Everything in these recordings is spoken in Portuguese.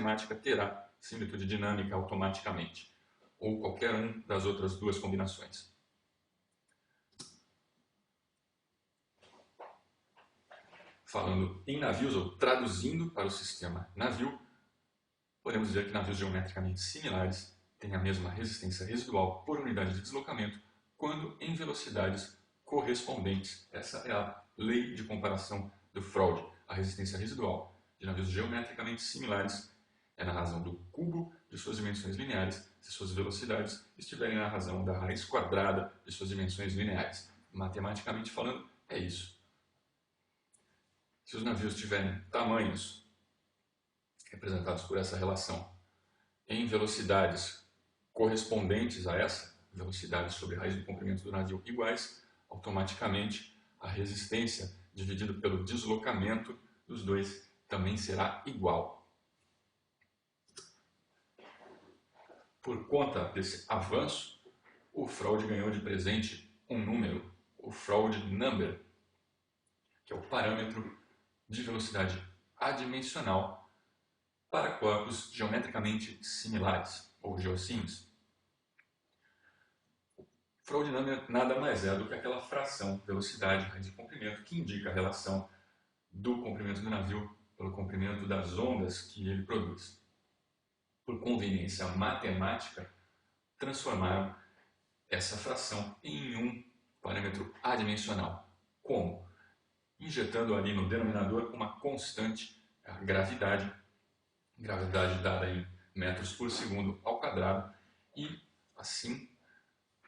matemática terá similitude dinâmica automaticamente, ou qualquer uma das outras duas combinações. Falando em navios, ou traduzindo para o sistema navio, podemos dizer que navios geometricamente similares têm a mesma resistência residual por unidade de deslocamento quando em velocidades correspondentes. Essa é a lei de comparação do Froude. A resistência residual de navios geometricamente similares é na razão do cubo de suas dimensões lineares se suas velocidades estiverem na razão da raiz quadrada de suas dimensões lineares. Matematicamente falando, é isso. Se os navios tiverem tamanhos representados por essa relação em velocidades correspondentes a essa, velocidade sobre a raiz do comprimento do navio iguais, automaticamente a resistência dividido pelo deslocamento dos dois também será igual. Por conta desse avanço, o Froude ganhou de presente um número, o Froude Number, que é o parâmetro de velocidade adimensional para corpos geometricamente similares, ou geossims. O Froude Number nada mais é do que aquela fração velocidade raiz de comprimento que indica a relação do comprimento do navio pelo comprimento das ondas que ele produz. Por conveniência matemática, transformaram essa fração em um parâmetro adimensional. Como? Injetando ali no denominador uma constante, a gravidade dada em metros por segundo ao quadrado, e assim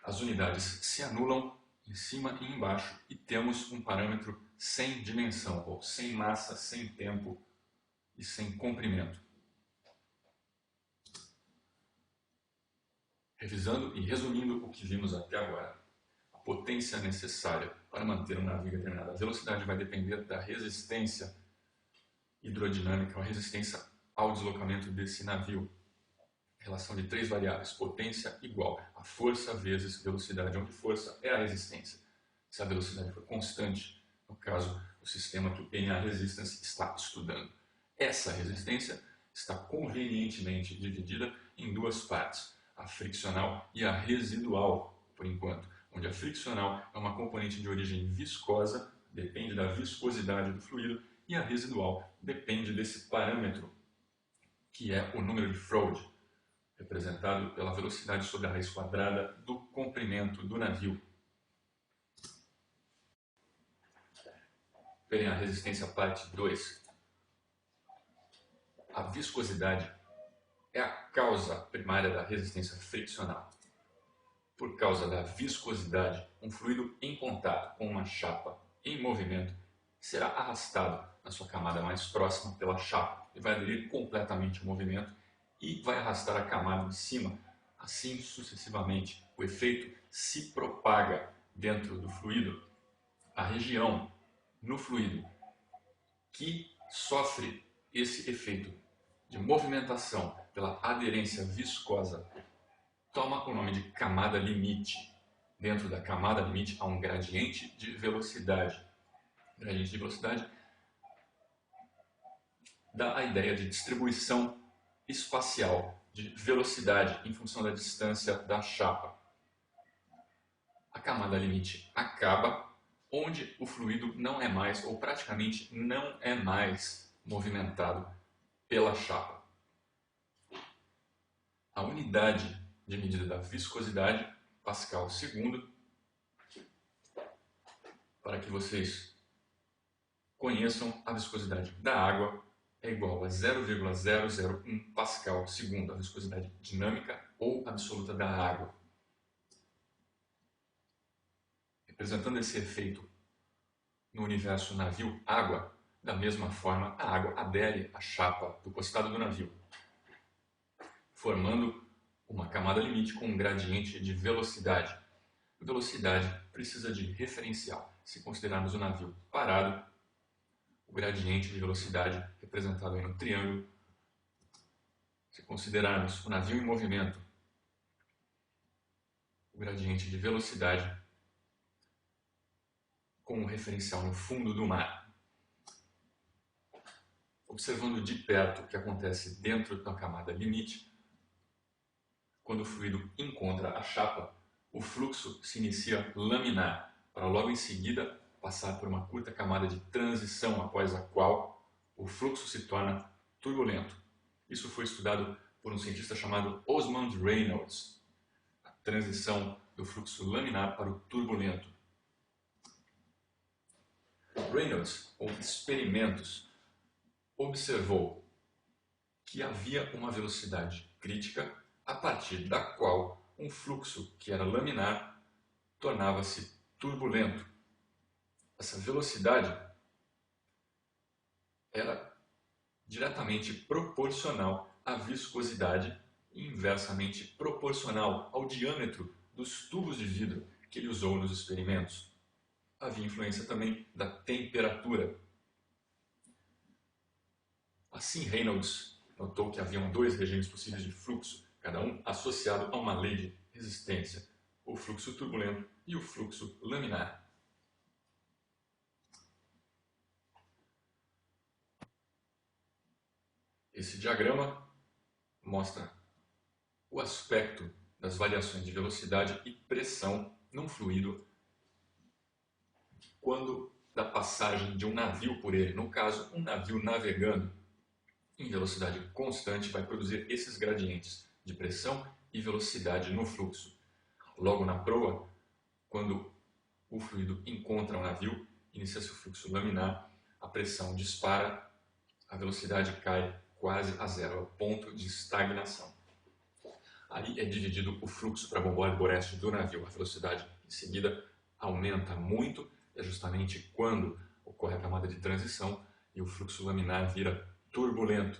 as unidades se anulam em cima e embaixo e temos um parâmetro sem dimensão, ou sem massa, sem tempo e sem comprimento. Revisando e resumindo o que vimos até agora, a potência necessária para manter um navio a determinada velocidade vai depender da resistência hidrodinâmica, a resistência ao deslocamento desse navio. Relação de três variáveis, potência igual a força vezes velocidade, onde força é a resistência. Se a velocidade for constante, no caso, o sistema que o PNA Resistance está estudando. Essa resistência está convenientemente dividida em duas partes, a friccional e a residual, por enquanto, onde a friccional é uma componente de origem viscosa, depende da viscosidade do fluido, e a residual depende desse parâmetro, que é o número de Froude, representado pela velocidade sobre a raiz quadrada do comprimento do navio. Verem a resistência parte 2. A viscosidade é a causa primária da resistência friccional. Por causa da viscosidade, um fluido em contato com uma chapa em movimento será arrastado na sua camada mais próxima pela chapa e vai aderir completamente ao movimento e vai arrastar a camada de cima, assim sucessivamente. O efeito se propaga dentro do fluido. A região no fluido que sofre esse efeito de movimentação pela aderência viscosa toma o nome de camada limite. Dentro da camada limite há um gradiente de velocidade. O gradiente de velocidade dá a ideia de distribuição espacial de velocidade em função da distância da chapa. A camada limite acaba onde o fluido não é mais, ou praticamente não é mais, movimentado pela chapa. A unidade de medida da viscosidade, Pascal segundo, para que vocês conheçam, a viscosidade da água é igual a 0,001 Pascal segundo, a viscosidade dinâmica ou absoluta da água. Representando esse efeito no universo navio-água, da mesma forma a água adere à chapa do costado do navio, formando uma camada limite com um gradiente de velocidade. Velocidade precisa de referencial. Se considerarmos o navio parado, o gradiente de velocidade representado aí no triângulo. Se considerarmos o navio em movimento, o gradiente de velocidade com um referencial no fundo do mar. Observando de perto o que acontece dentro da camada limite, quando o fluido encontra a chapa, o fluxo se inicia laminar, para logo em seguida passar por uma curta camada de transição, após a qual o fluxo se torna turbulento. Isso foi estudado por um cientista chamado Osmond Reynolds, a transição do fluxo laminar para o turbulento. Reynolds, com experimentos, observou que havia uma velocidade crítica a partir da qual um fluxo que era laminar tornava-se turbulento. Essa velocidade era diretamente proporcional à viscosidade e inversamente proporcional ao diâmetro dos tubos de vidro que ele usou nos experimentos. Havia influência também da temperatura. Assim, Reynolds notou que haviam dois regimes possíveis de fluxo, cada um associado a uma lei de resistência, o fluxo turbulento e o fluxo laminar. Esse diagrama mostra o aspecto das variações de velocidade e pressão num fluido quando da passagem de um navio por ele. No caso, um navio navegando em velocidade constante vai produzir esses gradientes de pressão e velocidade no fluxo. Logo na proa, quando o fluido encontra o navio, inicia-se o fluxo laminar, a pressão dispara, a velocidade cai quase a zero, ao ponto de estagnação. Aí é dividido o fluxo para a bombola de Boreste do navio. A velocidade em seguida aumenta muito, é justamente quando ocorre a camada de transição e o fluxo laminar vira turbulento.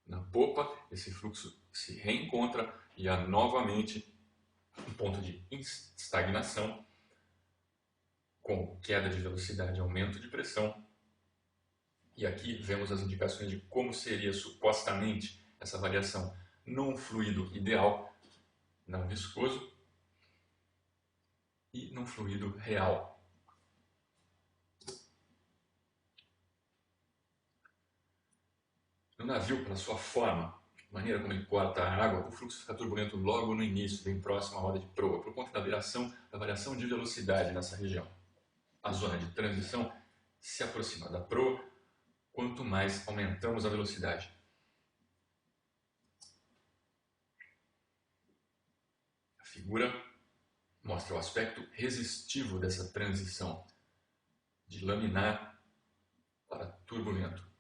Na popa, esse fluxo se reencontra e há novamente um ponto de estagnação, com queda de velocidade e aumento de pressão. E aqui vemos as indicações de como seria supostamente essa variação num fluido ideal, não viscoso, e num fluido real. No navio, pela sua forma, maneira como ele corta a água, o fluxo fica turbulento logo no início, bem próximo à roda de proa, por conta da variação de velocidade nessa região. A zona de transição se aproxima da proa quanto mais aumentamos a velocidade. A figura mostra o aspecto resistivo dessa transição de laminar para turbulento.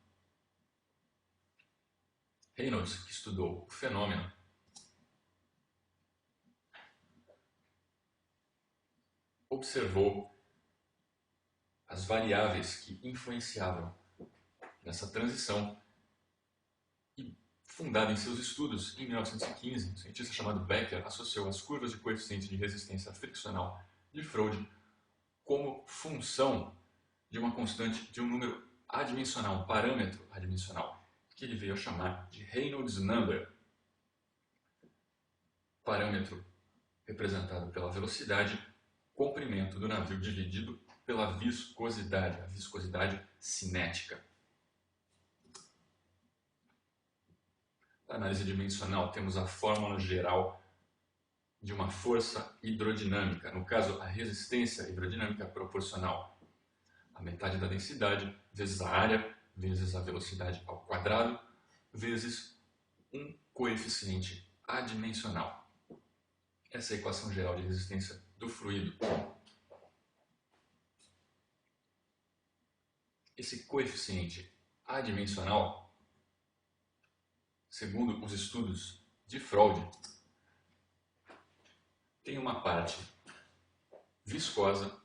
Reynolds, que estudou o fenômeno, observou as variáveis que influenciavam nessa transição e, fundado em seus estudos em 1915, um cientista chamado Becker associou as curvas de coeficiente de resistência friccional de Froude como função de uma constante de um número adimensional, um parâmetro adimensional, que ele veio a chamar de Reynolds Number, parâmetro representado pela velocidade, comprimento do navio dividido pela viscosidade, a viscosidade cinética. Na análise dimensional temos a fórmula geral de uma força hidrodinâmica, no caso a resistência hidrodinâmica proporcional a metade da densidade vezes a área vezes a velocidade ao quadrado, vezes um coeficiente adimensional. Essa é a equação geral de resistência do fluido. Esse coeficiente adimensional, segundo os estudos de Froude, tem uma parte viscosa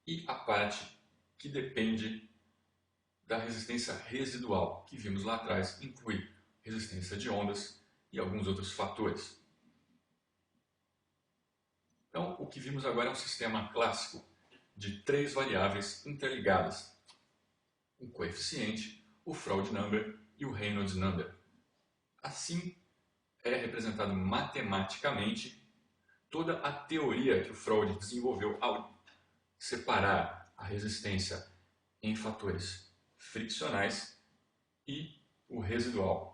e a parte que depende da resistência residual, que vimos lá atrás, inclui resistência de ondas e alguns outros fatores. Então, o que vimos agora é um sistema clássico de três variáveis interligadas: o coeficiente, o Froude Number e o Reynolds Number. Assim, é representado matematicamente toda a teoria que o Froude desenvolveu ao separar a resistência em fatores friccionais e o residual.